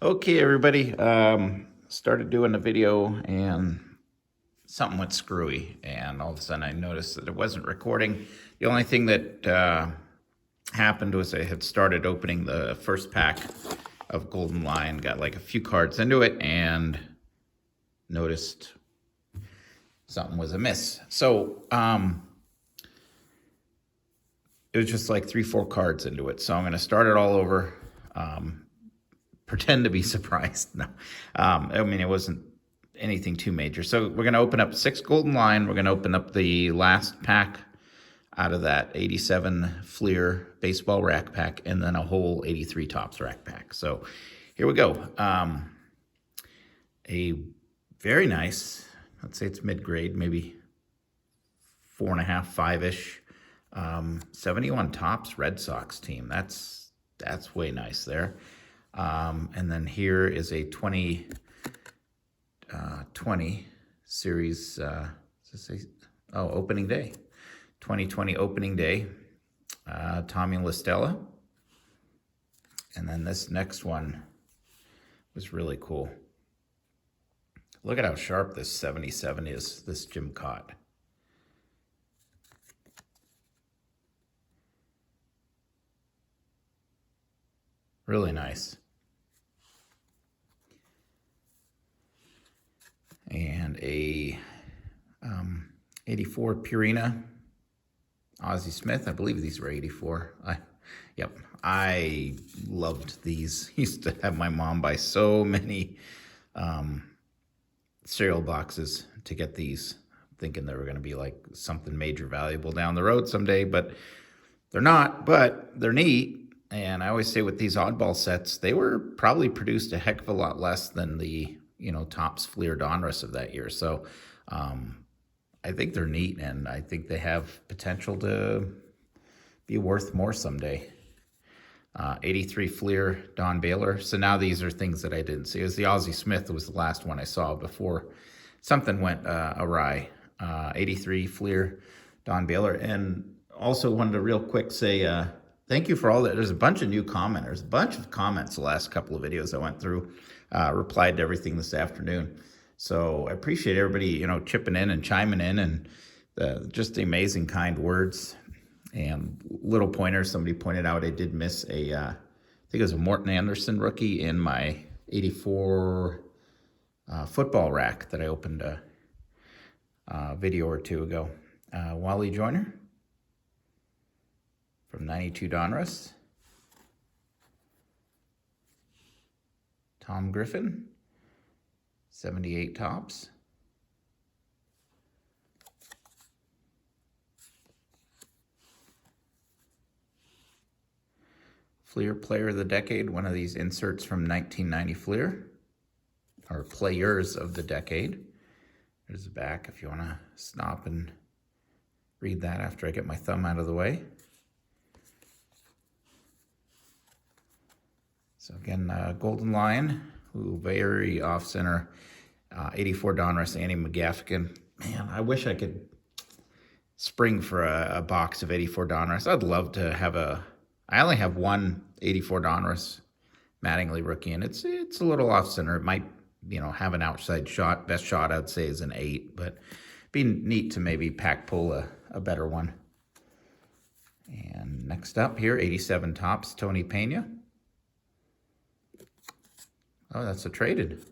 Okay, everybody. Started doing a video and something went screwy, and all of a sudden I noticed that it wasn't recording. The only thing that happened was I had started opening the first pack of Golden Lion, got like a few cards into it, and noticed something was amiss. So it was just like 3-4 cards into it. So I'm going to start it all over. Pretend to be surprised. No, I mean, it wasn't anything too major. So we're going to open up 6 Golden Lion. We're going to open up the last pack out of that 87 Fleer baseball rack pack, and then a whole 83 Topps rack pack. So here we go. A very nice, let's say it's mid-grade, maybe 4.5, 5-ish, 71 Topps Red Sox team. That's way nice there. And then here is a 2020 series, opening day. 2020 opening day, Tommy La Stella. And then this next one was really cool. Look at how sharp this 77 is, this Jim Cott. Really nice. And a 84 Purina Ozzie Smith. I believe these were 84. I loved these. Used to have my mom buy so many cereal boxes to get these, thinking they were going to be like something major valuable down the road someday, but they're not, but they're neat. And I always say with these oddball sets, they were probably produced a heck of a lot less than the, Topps Fleer Donruss of that year. So I think they're neat, and I think they have potential to be worth more someday. 83 Fleer Don Baylor. So now these are things that I didn't see. It was the Ozzie Smith was the last one I saw before something went awry. 83 Fleer Don Baylor. And also wanted to real quick say thank you for all that. There's a bunch of new commenters, a bunch of comments the last couple of videos I went through. Replied to everything this afternoon. So I appreciate everybody, chipping in and chiming in, and just the amazing kind words and little pointers. Somebody pointed out I did miss I think it was a Morton Anderson rookie in my 84 football rack that I opened a video or two ago. Wally Joyner from 92 Donruss. Tom Griffin, 78 Topps. Fleer Player of the Decade, one of these inserts from 1990 Fleer, or Players of the Decade. There's the back if you want to stop and read that after I get my thumb out of the way. So again, Golden Lion, who very off-center, 84 Donruss, Andy McGaffigan. Man, I wish I could spring for a box of 84 Donruss. I'd love to have I only have one 84 Donruss Mattingly rookie, and it's a little off-center. It might, have an outside shot. Best shot I'd say is an 8, but it'd be neat to maybe pack pull a better one. And next up here, 87 Topps, Tony Pena. Oh, that's a traded.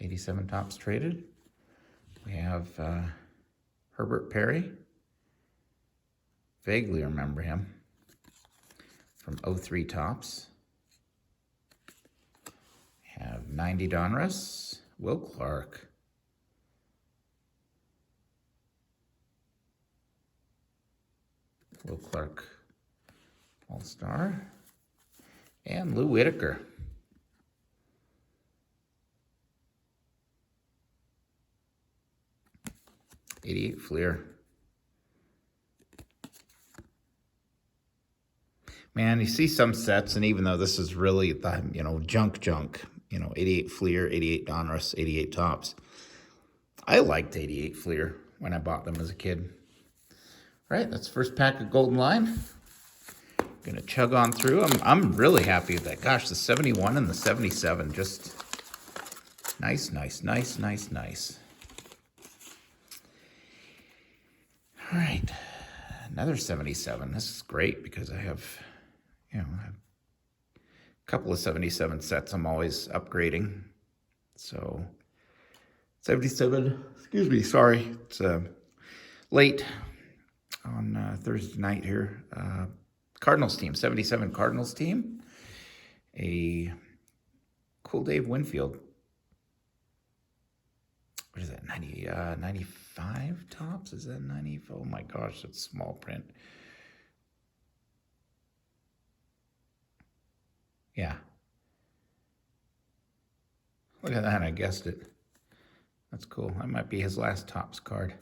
87 Topps traded. We have Herbert Perry. Vaguely remember him from 03 Topps. We have 90 Donruss. Will Clark. Will Clark All-Star. And Lou Whitaker. '88 Fleer. Man, you see some sets, and even though this is really the, junk, 88 Fleer, 88 Donruss, 88 Topps. I liked 88 Fleer when I bought them as a kid. All right, that's the first pack of Golden Lion. Gonna chug on through. I'm really happy with that. Gosh, the 71 and the 77, just nice, nice, nice, nice, nice. All right, another 77. This is great because I have, a couple of 77 sets I'm always upgrading. So 77, excuse me, sorry. It's late on Thursday night here. Cardinals team, 77 Cardinals team. A cool Dave Winfield. What is that, 95 tops? Is that 90? Oh my gosh, that's small print. Yeah. Look at that, I guessed it. That's cool. That might be his last tops card.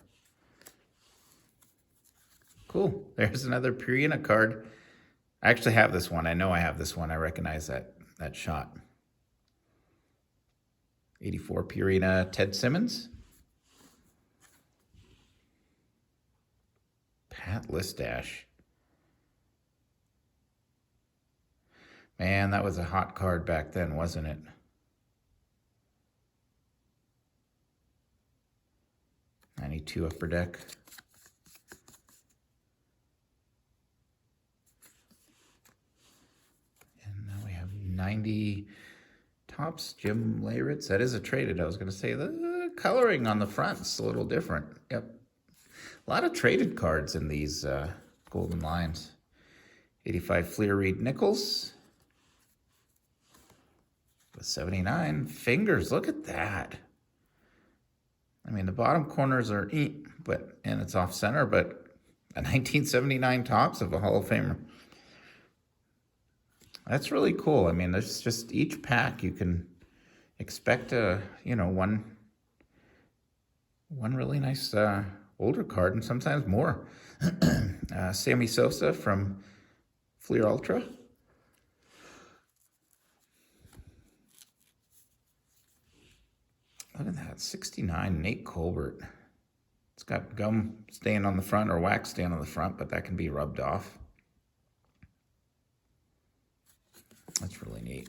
Cool. There's another Purina card. I actually have this one. I know I have this one. I recognize that shot. 84 Purina Ted Simmons. Pat Listash. Man, that was a hot card back then, wasn't it? '92 Upper Deck. And now we have 90 tops, Jim Leyritz. That is a traded. I was going to say the coloring on the front is a little different. Yep. A lot of traded cards in these golden lines. 85 Fleer Reed Nichols. With 79 fingers. Look at that. I mean, the bottom corners are and it's off center, but a 1979 tops of a Hall of Famer. That's really cool. I mean, there's just each pack you can expect one really nice older card and sometimes more. Sammy Sosa from Fleer Ultra. Look at that, 69 Nate Colbert. It's got gum staying on the front or wax staying on the front, but that can be rubbed off. That's really neat.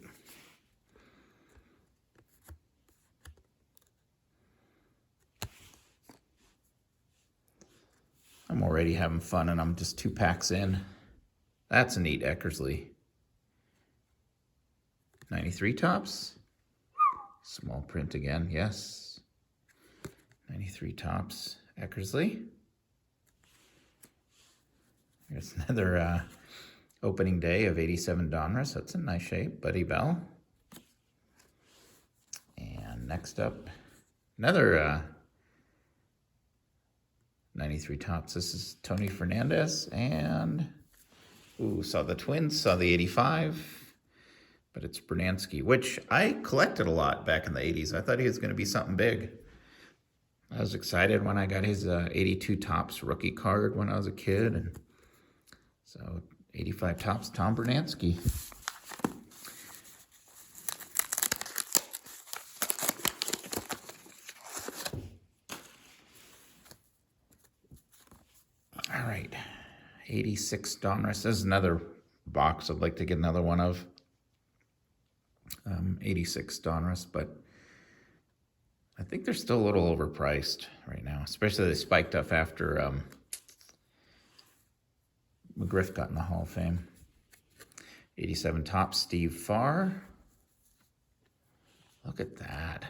I'm already having fun and I'm just 2 packs in. That's a neat Eckersley. 93 tops. Small print again, yes. 93 tops, Eckersley. Here's another opening day of 87 Donruss. That's in nice shape. Buddy Bell. And next up, another 93 tops. This is Tony Fernandez. And, saw the Twins, saw the 85. But it's Bernansky, which I collected a lot back in the 80s. I thought he was going to be something big. I was excited when I got his 82 tops rookie card when I was a kid. And so 85 tops, Tom Bernansky. All right, 86 Donruss. This is another box I'd like to get another one of. 86 Donruss, but I think they're still a little overpriced right now, especially they spiked up after McGriff got in the Hall of Fame. 87 tops, Steve Farr. Look at that.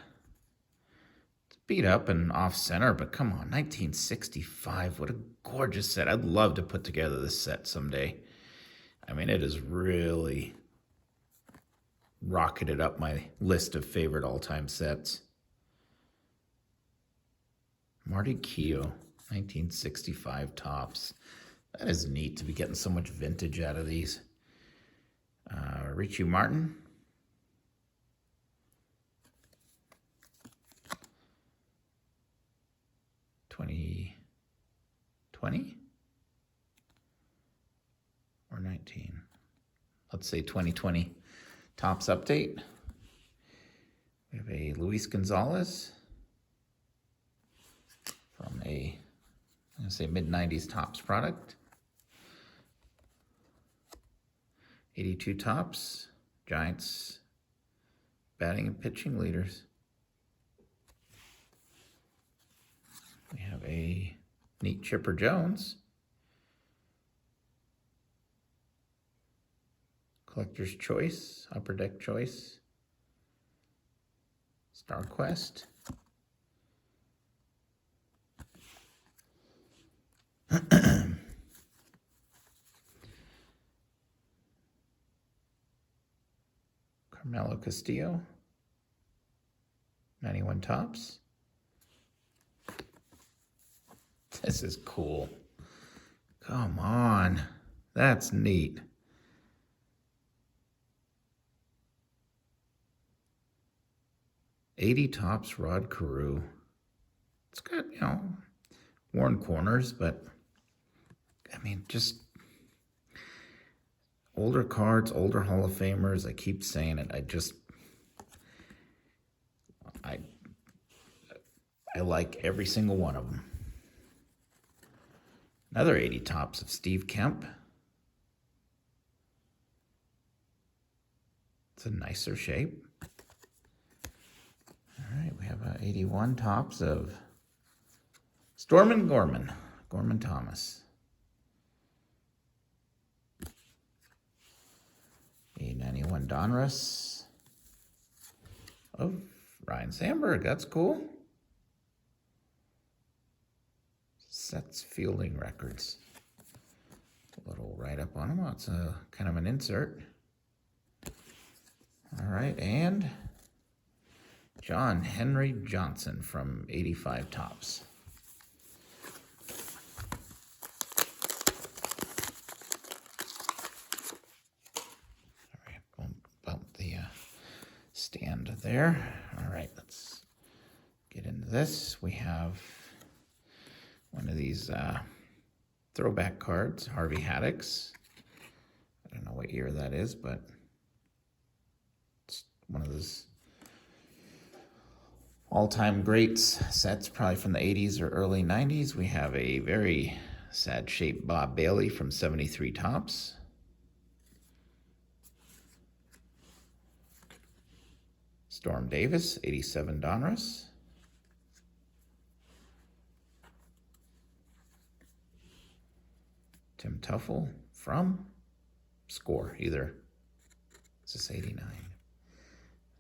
It's beat up and off center, but come on, 1965. What a gorgeous set. I'd love to put together this set someday. I mean, it is really rocketed up my list of favorite all-time sets. Marty Keough, 1965 tops. That is neat to be getting so much vintage out of these. Richie Martin. '20 or 19? Let's say 2020. Tops update. We have a Luis Gonzalez from I'm gonna say mid-90s Tops product. 82 tops, Giants batting and pitching leaders. We have a neat Chipper Jones. Collector's Choice, Upper Deck Choice. StarQuest. Carmelo Castillo. 91 tops. This is cool. Come on. That's neat. '80 tops Rod Carew. It's got, worn corners, but I mean, just older cards, older Hall of Famers. I keep saying it. I like every single one of them. Another 80 tops of Steve Kemp. It's a nicer shape. All right, we have 81 tops of Stormin' Gorman, Gorman Thomas. A 91 Donruss of Ryan Sandberg. That's cool. Sets fielding records. A little write-up on them. Oh, it's a kind of an insert. All right, and John Henry Johnson from 85 tops. All right, bump the stand there. All right, let's get into this. We have one of these throwback cards, Harvey Haddix. I don't know what year that is, but it's one of those all-time greats sets, probably from the 80s or early 90s. We have a very sad shape Bob Bailey from 73 tops. Storm Davis, 87 Donruss. Tim Tuffle from Score, either. Is this 89?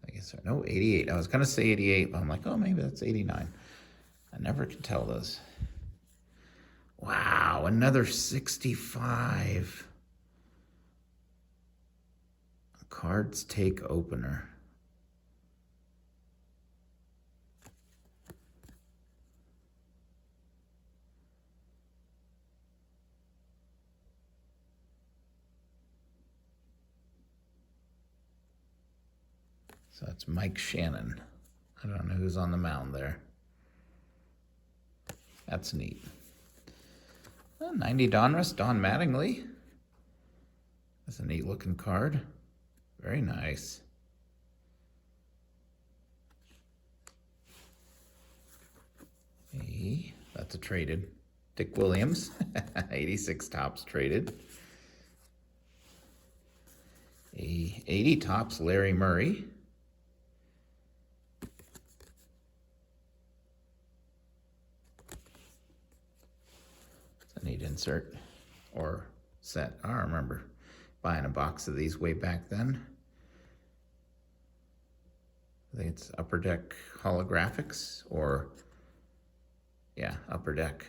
I guess, no, 88. I was going to say 88, but I'm like, oh, maybe that's 89. I never can tell those. Wow, another 65. Cards Take opener. So it's Mike Shannon. I don't know who's on the mound there. That's neat. 90 Donruss, Don Mattingly. That's a neat looking card. Very nice. That's a traded. Dick Williams, 86 tops traded. 80 tops Larry Murray. Neat insert or set. I remember buying a box of these way back then. I think it's Upper Deck Holographics, or yeah, Upper Deck.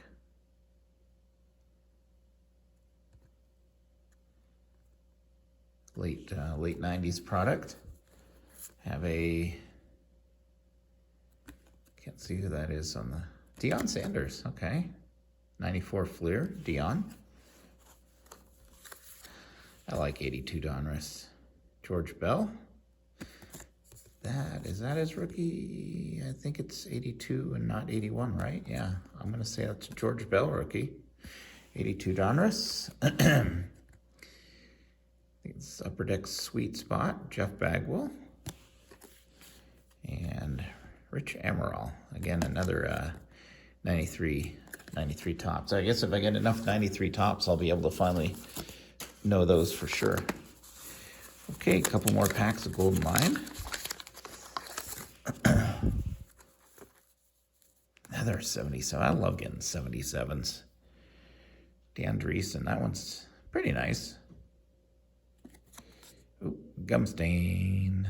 Late 90s product. Have a, can't see who that is on the, Deion Sanders, okay. 94 Fleer, Deion. I like 82 Donruss. George Bell. Is that his rookie? I think it's 82 and not 81, right? Yeah, I'm going to say that's a George Bell rookie. 82 Donruss. I think it's Upper Deck Sweet Spot, Jeff Bagwell. And Rich Amaral. Again, another 93 tops. I guess if I get enough 93 tops, I'll be able to finally know those for sure. Okay, a couple more packs of Golden Line. Another 77. I love getting 77s. Dan Dreesen, that one's pretty nice. Ooh, Gumstain.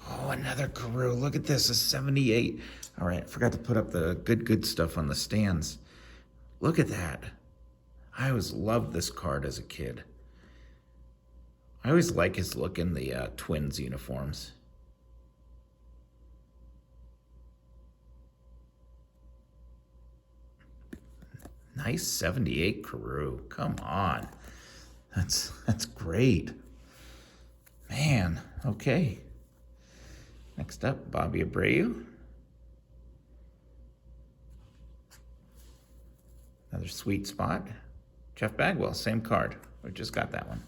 Oh, another Carew. Look at this, a 78. All right, forgot to put up the good stuff on the stands. Look at that. I always loved this card as a kid. I always like his look in the Twins uniforms. Nice 78 Carew. Come on. That's great. Man, okay. Next up, Bobby Abreu. Another sweet spot. Jeff Bagwell, same card. We just got that one.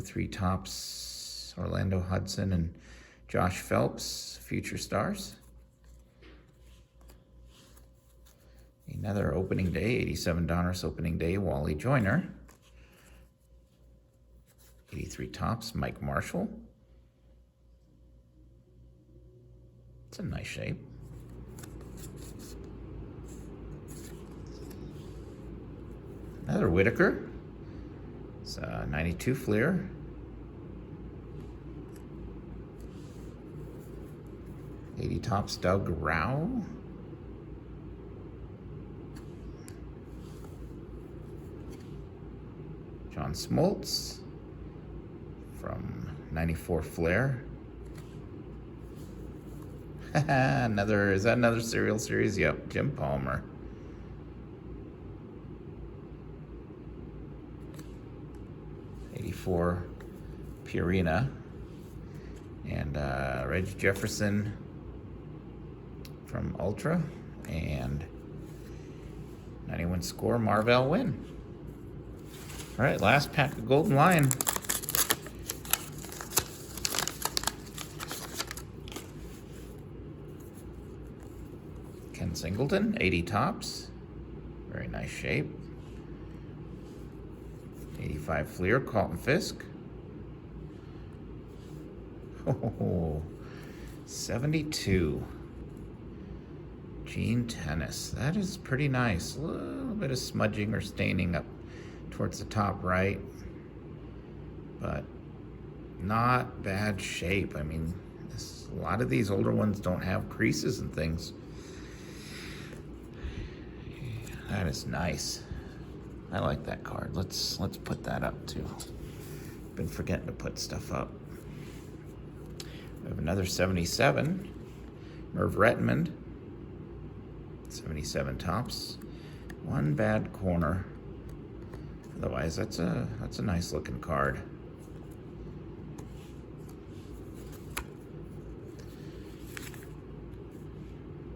03 Topps, Orlando Hudson and Josh Phelps, future stars. Another opening day, 87 Donruss opening day, Wally Joyner. 83 Topps, Mike Marshall. It's a nice shape. Another Whitaker. It's a 92 Fleer. '80 Topps, Doug Rauch. John Smoltz from 94 Flair. Is that another Serial Series? Yep, Jim Palmer. '84 Purina. And Reggie Jefferson from Ultra. And 91 Score, Marvell Wynn. All right, last pack of Golden Line. Ken Singleton, 80 Topps. Very nice shape. 85 Fleer, Carlton Fisk. Oh, 72. Gene Tennis. That is pretty nice. A little bit of smudging or staining up towards the top right, but not bad shape. I mean, a lot of these older ones don't have creases and things. That is nice. I like that card. Let's put that up too. Been forgetting to put stuff up. We have another 77, Merv Rettenmund. 77 Topps. One bad corner. Otherwise, that's a nice looking card.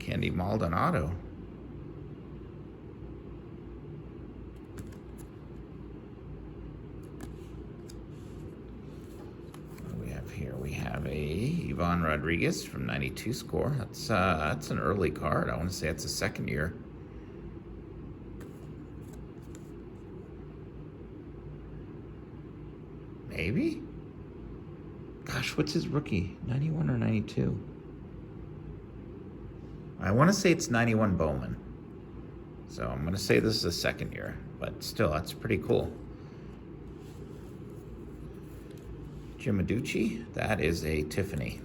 Candy Maldonado. What do we have here? We have a Ivan Rodriguez from 92 Score. That's an early card. I want to say it's a second year. Maybe? Gosh, what's his rookie? 91 or 92? I want to say it's 91 Bowman. So I'm going to say this is a second year, but still, that's pretty cool. Jim Adducci, that is a Tiffany.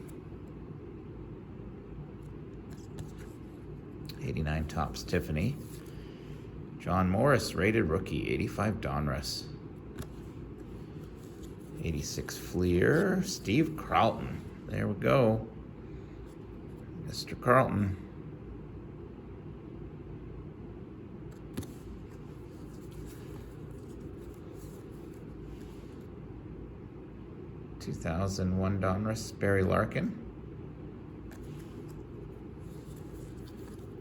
89 Topps Tiffany. John Morris, rated rookie, 85 Donruss. 86 Fleer, Steve Carlton. There we go. Mr. Carlton. '2001 Donruss, Barry Larkin.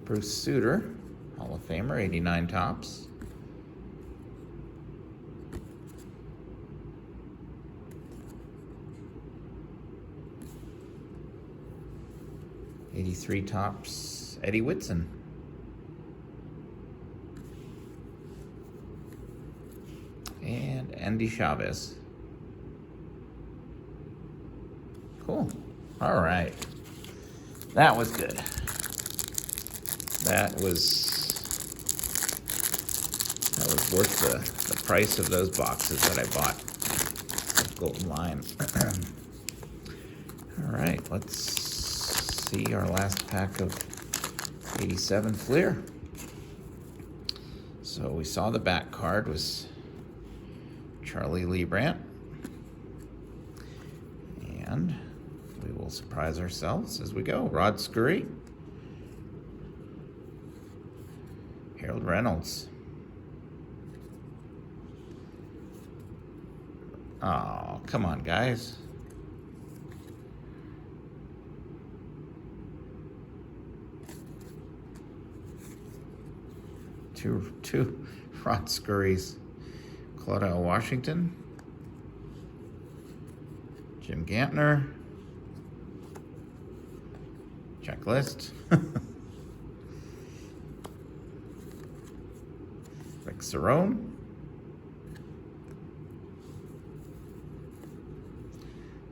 Bruce Sutter, Hall of Famer, 89 Topps. '83 Topps, Eddie Whitson. And Andy Chavez. Cool. All right. That was good. That was worth the price of those boxes that I bought of Golden Lion. All right, let's see our last pack of 87 Fleer. So we saw the back card was Charlie Leibrandt. And we will surprise ourselves as we go. Rod Scurry. Harold Reynolds. Oh, come on, guys. Two Rod Scurrys. Claudel Washington. Jim Gantner. Checklist. Rick Cerone.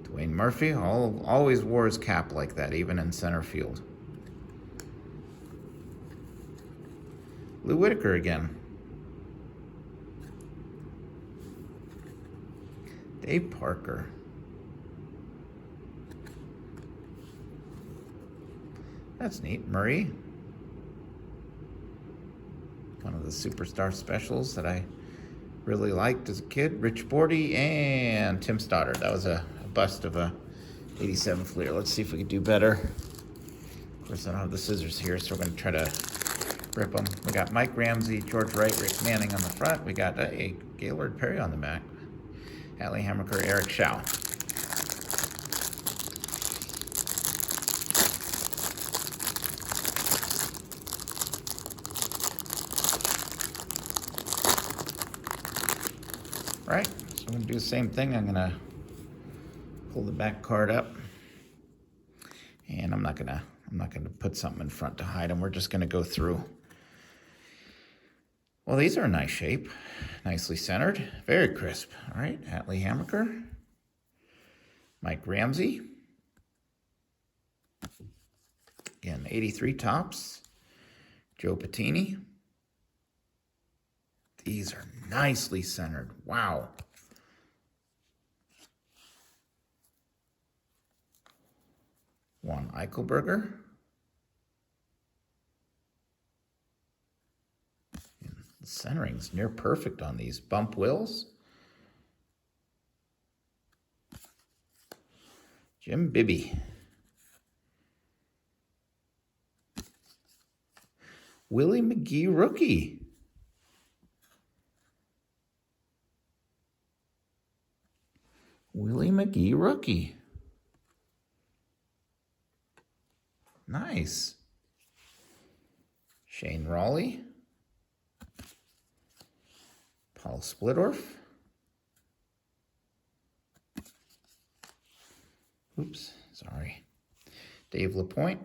Dwayne Murphy always wore his cap like that, even in center field. Lou Whitaker again. Dave Parker. That's neat. Murray. One of the superstar specials that I really liked as a kid. Rich Bordy and Tim Stoddard. That was a bust of a 87 Fleer. Let's see if we can do better. Of course, I don't have the scissors here, so we're going to try to rip them. We got Mike Ramsey, George Wright, Rick Manning on the front. We got a Gaylord Perry on the back. Allie Hammaker, Eric Schau. Right, so I'm going to do the same thing. I'm going to pull the back card up, and I'm not going to put something in front to hide them. We're just going to go through. Well, these are a nice shape, nicely centered, very crisp. All right, Atlee Hammaker, Mike Ramsey, again 83 tops, Joe Patini. These are nicely centered. Wow. Juan Eichelberger. The centering's near perfect on these. Bump Wills. Jim Bibby. Willie McGee rookie. Willie McGee rookie. Nice. Shane Raleigh. Paul Splittorff. Oops, sorry. Dave LaPointe.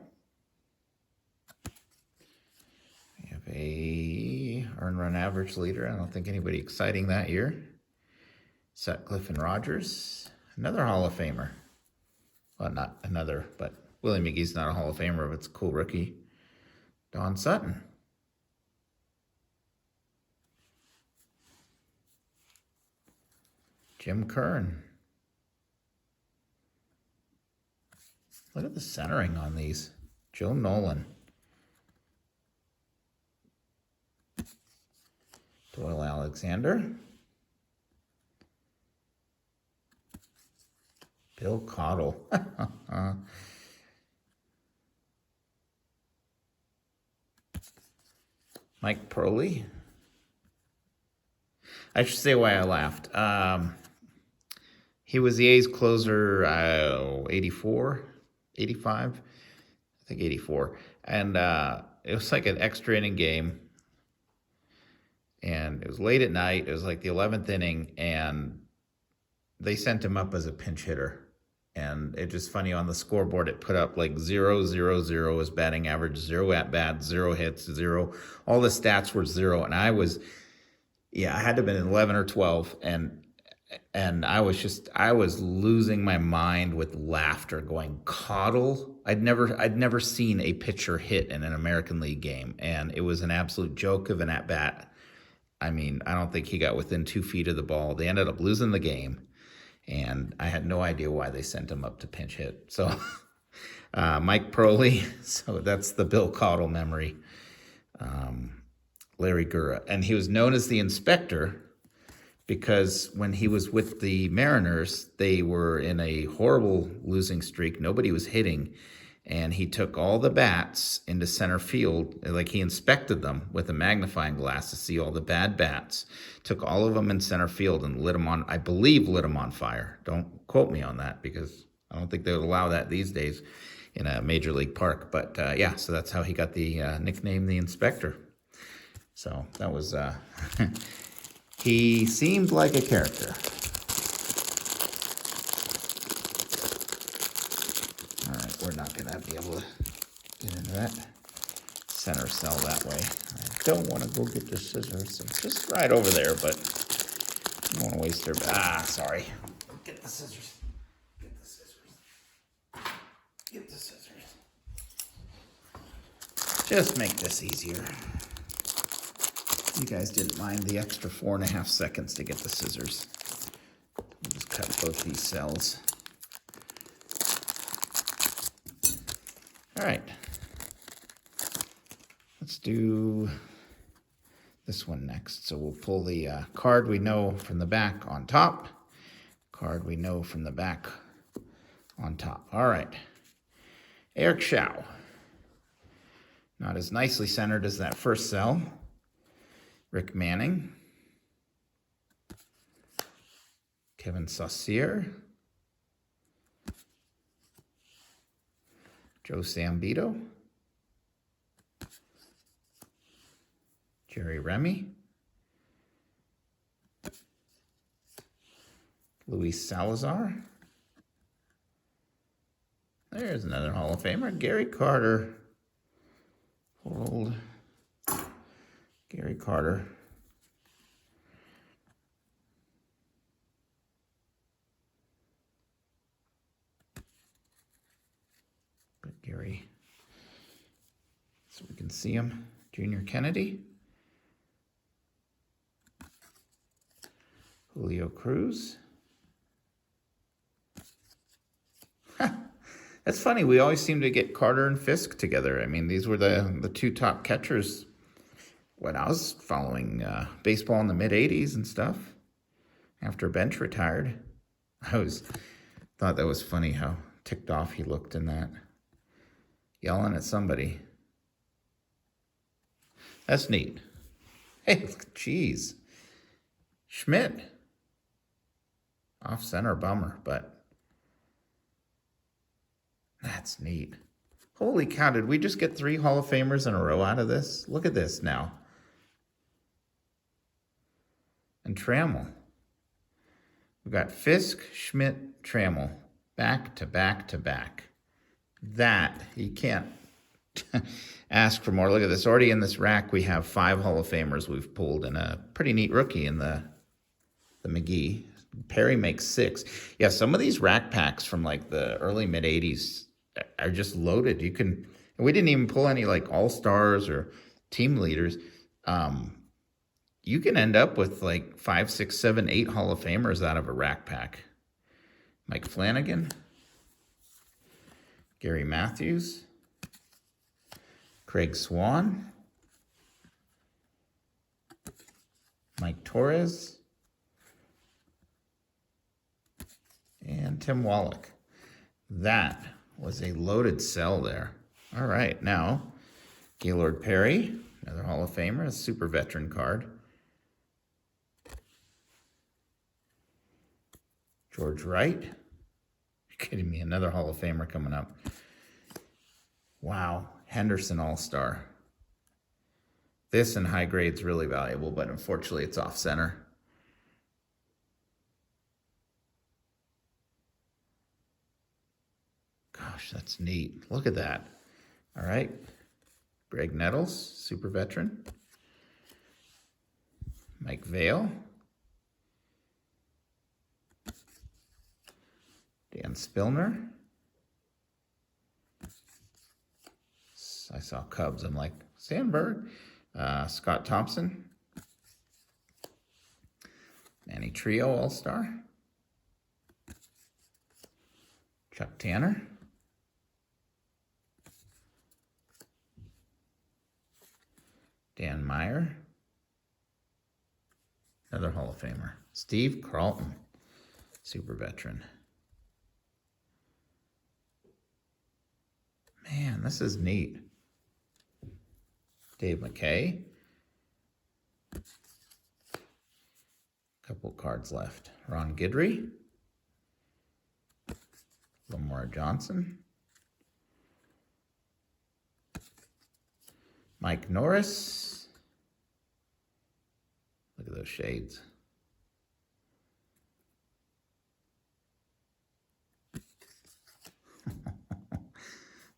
We have a earn run average leader. I don't think anybody exciting that year. Sutcliffe and Rogers. Another Hall of Famer. Well, not another, but Willie McGee's not a Hall of Famer, but it's a cool rookie. Don Sutton. Jim Kern. Look at the centering on these. Joe Nolan. Doyle Alexander. Bill Cottle. Mike Proley. I should say why I laughed. He was the A's closer, 84, 85, I think 84. And it was like an extra inning game. And it was late at night. It was like the 11th inning. And they sent him up as a pinch hitter. And it's just funny, on the scoreboard, it put up like 0, 0, 0 as batting average, 0 at-bats, 0 hits, 0. All the stats were 0. And I had to have been 11 or 12. And And I was losing my mind with laughter, going, Cottle. I'd never seen a pitcher hit in an American League game, and it was an absolute joke of an at bat. I mean, I don't think he got within 2 feet of the ball. They ended up losing the game, and I had no idea why they sent him up to pinch hit. So, Mike Proley. So that's the Bill Cottle memory. Larry Gura, and he was known as the Inspector because when he was with the Mariners, they were in a horrible losing streak. Nobody was hitting. And he took all the bats into center field. Like, he inspected them with a magnifying glass to see all the bad bats. Took all of them in center field and lit them on, I believe, lit them on fire. Don't quote me on that, because I don't think they would allow that these days in a major league park. But yeah, so that's how he got the nickname, the Inspector. So that was, he seemed like a character. All right, we're not going to be able to get into that center cell that way. I don't want to go get the scissors. So just right over there, but I don't want to waste their... sorry. Get the scissors. Get the scissors. Get the scissors. Just make this easier. You guys didn't mind the extra 4.5 seconds to get the scissors. We'll just cut both these cells. All right. Let's do this one next. So we'll pull the card we know from the back on top. Card we know from the back on top. All right. Eric Schau. Not as nicely centered as that first cell. Rick Manning, Kevin Saucier, Joe Sambito, Jerry Remy, Luis Salazar. There's another Hall of Famer, Gary Carter. Old Gary Carter. But Gary, so we can see him. Junior Kennedy. Julio Cruz. That's funny. We always seem to get Carter and Fisk together. I mean, these were the two top catchers when I was following baseball in the mid-'80s and stuff, after Bench retired. I always thought that was funny how ticked off he looked in that, yelling at somebody. That's neat. Hey, geez. Schmidt. Off center, bummer, but that's neat. Holy cow, did we just get 3 Hall of Famers in a row out of this? Look at this now. And Trammell. We've got Fisk, Schmidt, Trammell, back to back to back. That, you can't ask for more. Look at this. Already in this rack, we have 5 Hall of Famers we've pulled, and a pretty neat rookie in the McGee. Perry makes 6. Yeah, some of these rack packs from like the early mid-'80s are just loaded. You can, we didn't even pull any like all-stars or team leaders. You can end up with like 5, 6, 7, 8 Hall of Famers out of a rack pack. Mike Flanagan, Gary Matthews, Craig Swan, Mike Torres, and Tim Wallach. That was a loaded cell there. All right, now Gaylord Perry, another Hall of Famer, a super veteran card. George Wright. You're kidding me, another Hall of Famer coming up. Wow, Henderson All-Star. This in high grade's really valuable, but unfortunately it's off center. Gosh, that's neat. Look at that. All right. Greg Nettles, super veteran. Mike Vail. Dan Spillner. I saw Cubs. I'm like, Sandberg. Scott Thompson. Manny Trio All-Star. Chuck Tanner. Dan Meyer. Another Hall of Famer. Steve Carlton, super veteran. Man, this is neat. Dave McKay. Couple cards left. Ron Guidry. Lamar Johnson. Mike Norris. Look at those shades.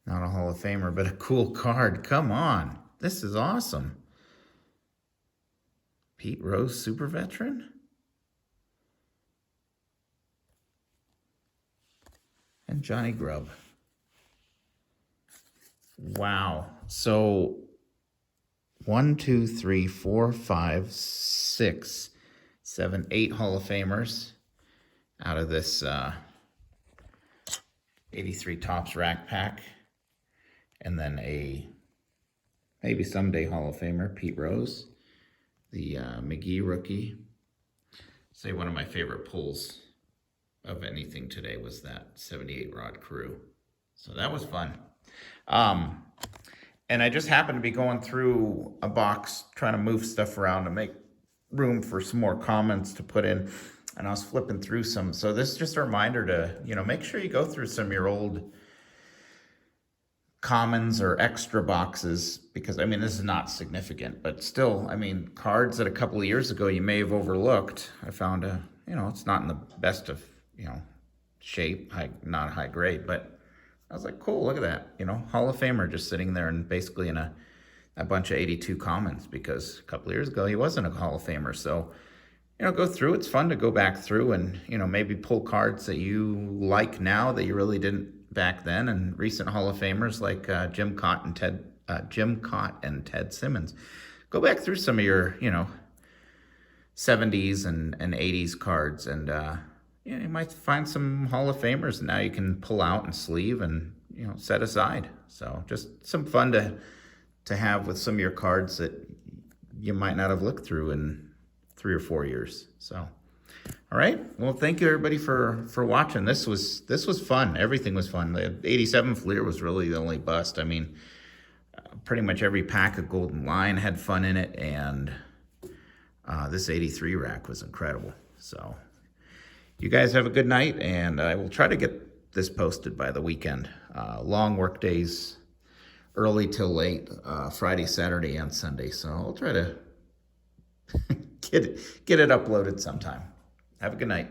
Not a Hall of Famer, but a cool card. Come on. This is awesome. Pete Rose, super veteran. And Johnny Grubb. Wow. So 1, 2, 3, 4, 5, 6, 7, 8 Hall of Famers out of this 83 Topps Rack Pack. And then a maybe someday Hall of Famer, Pete Rose. The McGee rookie. Say one of my favorite pulls of anything today was that 78 Rod Carew. So that was fun. And I just happened to be going through a box trying to move stuff around to make room for some more comments to put in. And I was flipping through some. So this is just a reminder to, make sure you go through some of your old commons or extra boxes, because this is not significant, but still, cards that a couple of years ago you may have overlooked. I found it's not in the best of, shape, not high grade, but I was like, cool, look at that, Hall of Famer just sitting there and basically in a bunch of 82 commons, because a couple of years ago he wasn't a Hall of Famer. So, go through. It's fun to go back through and, maybe pull cards that you like now that you really didn't back then, and recent Hall of Famers like Jim Cott and Ted Simmons. Go back through some of your, 70s and 80s cards, and you might find some Hall of Famers now you can pull out and sleeve and set aside. So just some fun to have with some of your cards that you might not have looked through in 3 or 4 years. So. All right. Well, thank you everybody for watching. This was fun. Everything was fun. The 87 Fleer was really the only bust. Pretty much every pack of Golden Line had fun in it, and this 83 rack was incredible. So you guys have a good night, and I will try to get this posted by the weekend. Long work days, early till late, Friday, Saturday, and Sunday. So I'll try to get it uploaded sometime. Have a good night.